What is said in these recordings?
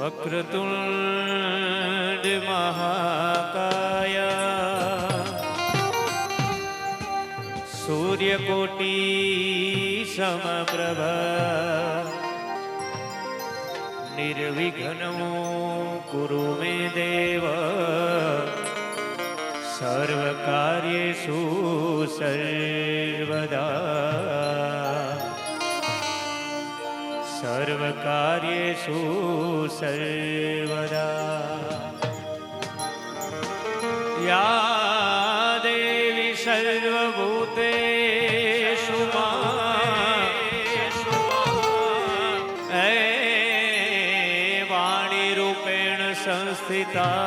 વક્રતુંડ મહાકાય સૂર્યકોટી સમપ્રભા નિર્વિઘ્નમો કુરુ મે દેવ સર્વકાર્યેષુ સર્વદા સર્વકાર્યેષુ સર્વદા યા દેવી સર્વભૂતેષુ વાણી રૂપેણ સંસ્થિતા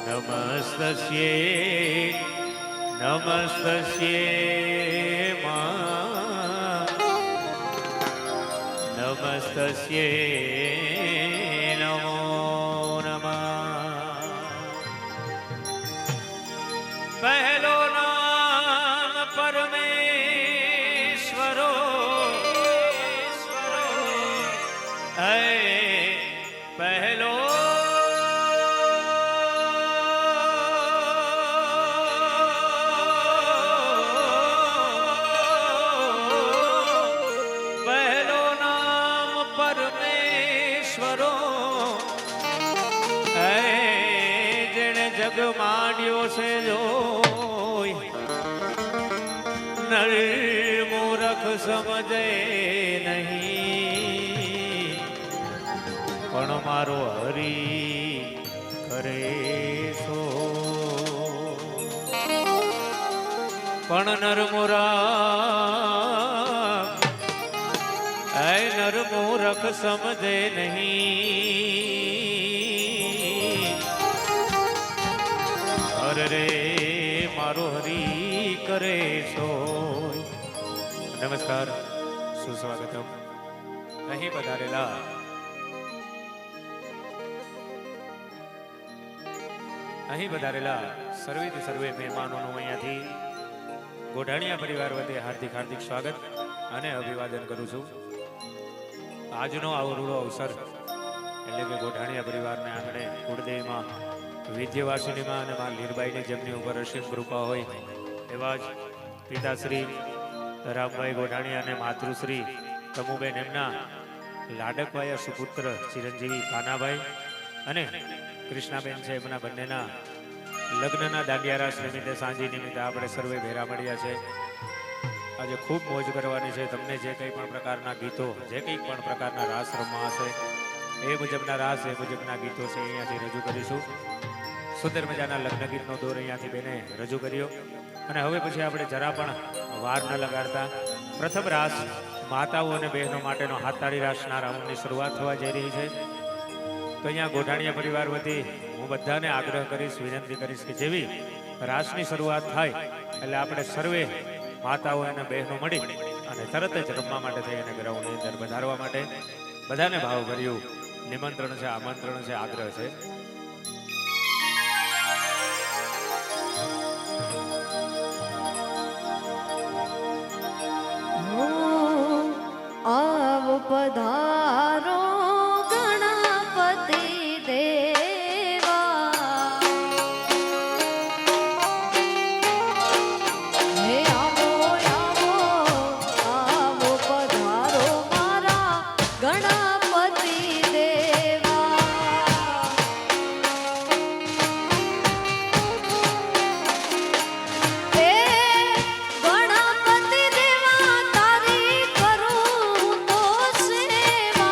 નમસ્તસ્યે નમસ્તસ્યે નમસ્તસ્યે નમો નમઃ. પહેલો નામ પરમેશ્વરો પહેલો જગ માંડ્યો છે જોઈ નર મૂરખ સમજે નહીં પણ મારો હરી કરે સો પણ નર મૂરખ સમજે નહીં રે મારો હરી કરે સો. નમસ્કાર, સુસ્વાગતમ. અહીં પધારેલા સર્વેથી સર્વે મહેમાનોનું અહીંયાથી ગોઢાણીયા પરિવાર વતી હાર્દિક હાર્દિક સ્વાગત અને અભિવાદન કરું છું. આજનો આવો રૂડો અવસર એટલે કે ગોઢાણીયા પરિવારને આંગણે કુળદેવીમાં વિદ્યાવાસિનીમાં અને માં લીરબાઈની જેમની ઉપર અસીમ કૃપા હોય એવા જ પિતાશ્રી રામભાઈ ગોઢાણી અને માતૃશ્રી તમુબેન એમના લાડકવાયા સુપુત્ર ચિરંજીવી કાનાભાઈ અને કૃષ્ણાબેન છે એમના બંનેના લગ્નના દાંડિયારાસ નિમિત્તે સાંજી નિમિત્તે આપણે સર્વે ભેરા મળ્યા છે. આજે ખૂબ મોજ કરવાની છે. તમને જે કંઈ પણ પ્રકારના ગીતો જે કંઈ પણ પ્રકારના રાસ રમવા હશે એ મુજબના રાસ એ મુજબના ગીતો છે અહીંયાથી રજૂ કરીશું. સુંદર મજાના લગ્ન ગીતનો દોર અહીંયાથી બેને રજૂ કર્યો અને હવે પછી આપણે જરા પણ વાર ન લગાડતા પ્રથમ રાસ માતાઓ અને બહેનો માટેનો હાથતાળી રાસના રાઉન્ડની શરૂઆત થવા જઈ રહી છે. તો અહીંયા ગોઢાણીયા પરિવાર વતી હું બધાને આગ્રહ કરીશ, વિનંતી કરીશ કે જેવી રાસની શરૂઆત થાય એટલે આપણે સર્વે માતાઓ અને બહેનો મળી અને તરત જ રમવા માટે થઈ અને ગ્રાઉન્ડની અંદર વધારવા માટે બધાને ભાવભર્યું નિમંત્રણ છે, આમંત્રણ છે, આગ્રહ છે. આવ પધારો ગણપતિ દેવા, હે આવો આવો આવો પધારો મારા ગણપતિ દેવા. હે ગણપતિ દેવા તારી કરું તો સેવા.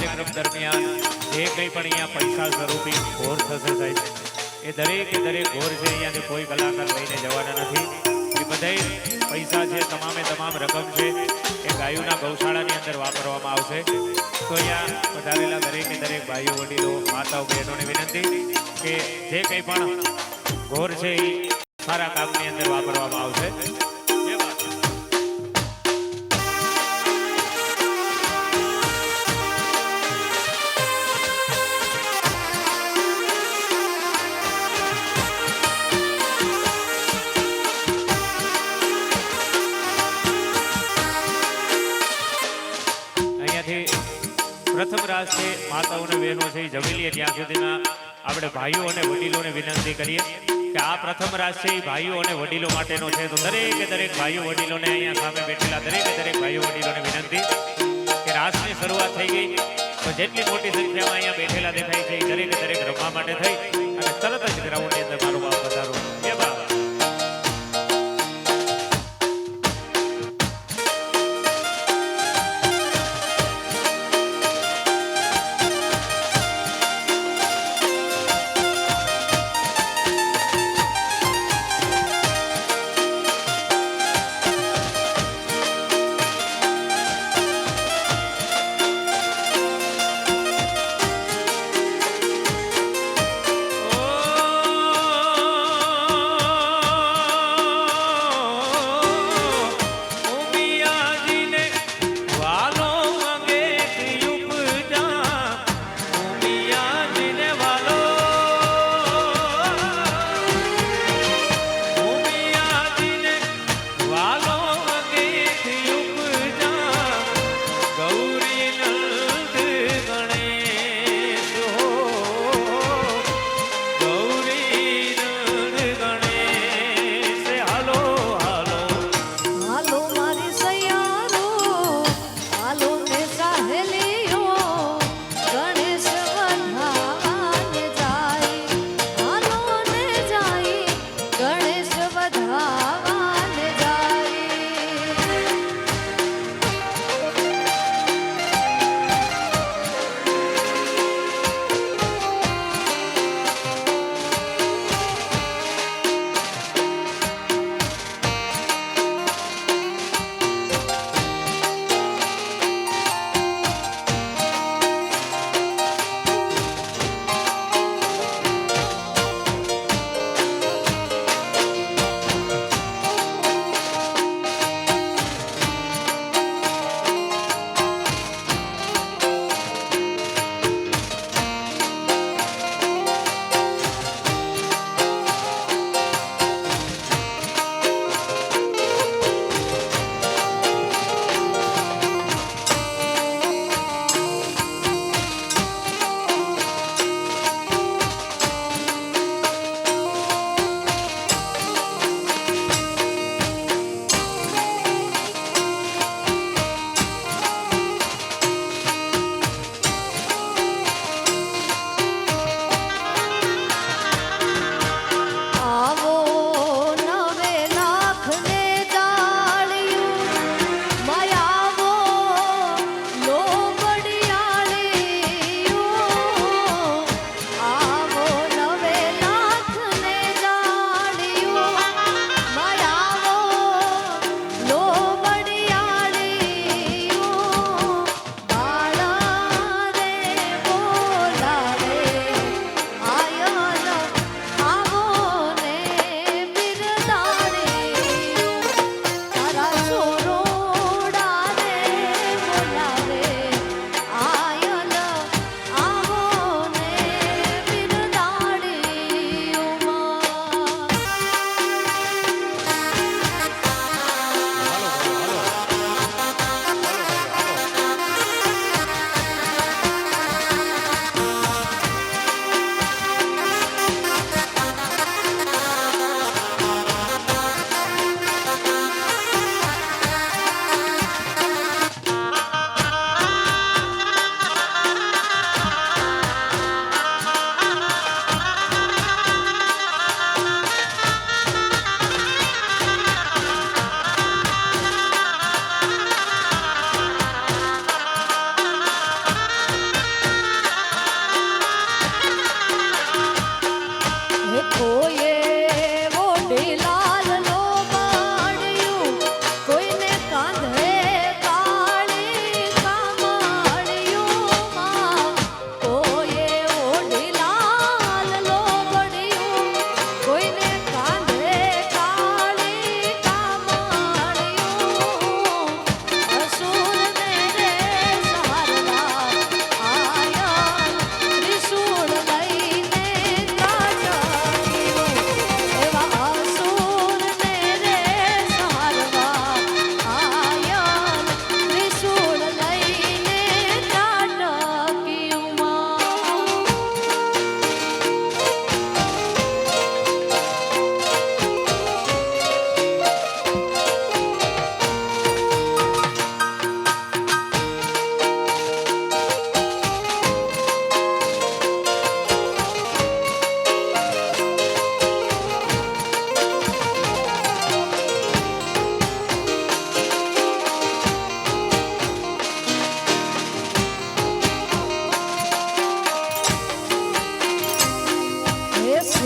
કાર્યક્રમ દરમિયાન જે કંઈ પણ અહીંયા પૈસા સ્વરૂપી ઘોર થશે સાહેબ, એ દરેકે દરેક ઘોર છે અહીંયાથી કોઈ કલાકાર લઈને જવાના નથી. એ બધા પૈસા છે, તમામે તમામ રકમ છે એ ગાયોના ગૌશાળાની અંદર વાપરવામાં આવશે. તો અહીંયા પધારેલા દરેકે દરેક ભાઈઓ વડીલો માતાઓ બહેનોને વિનંતી કે જે કંઈ પણ ઘોર છે એ સારા કામની અંદર વાપરવામાં આવશે. એ વાત. અહીંયાથી પ્રથમ રાસ છે માતાઓને બહેનો છે એ જમી લઈએ ત્યાં સુધીમાં આપણે ભાઈઓ અને વડીલોને વિનંતી કરીએ કે આ પ્રથમ રાસ છે એ ભાઈઓ અને વડીલો માટેનો છે. તો દરેકે દરેક ભાઈઓ વડીલોને અહીંયા સામે બેઠેલા દરેકે દરેક ભાઈઓ વડીલોને વિનંતી કે રાસની શરૂઆત થઈ ગઈ તો જેટલી મોટી સંખ્યામાં અહીંયા બેઠેલા દેખાય છે એ દરેકે દરેક રમવા માટે થઈ અને તરત જ ગ્રાઉન્ડની અંદર મારો બાપ પધારો. એ બાપ.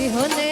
સિંહને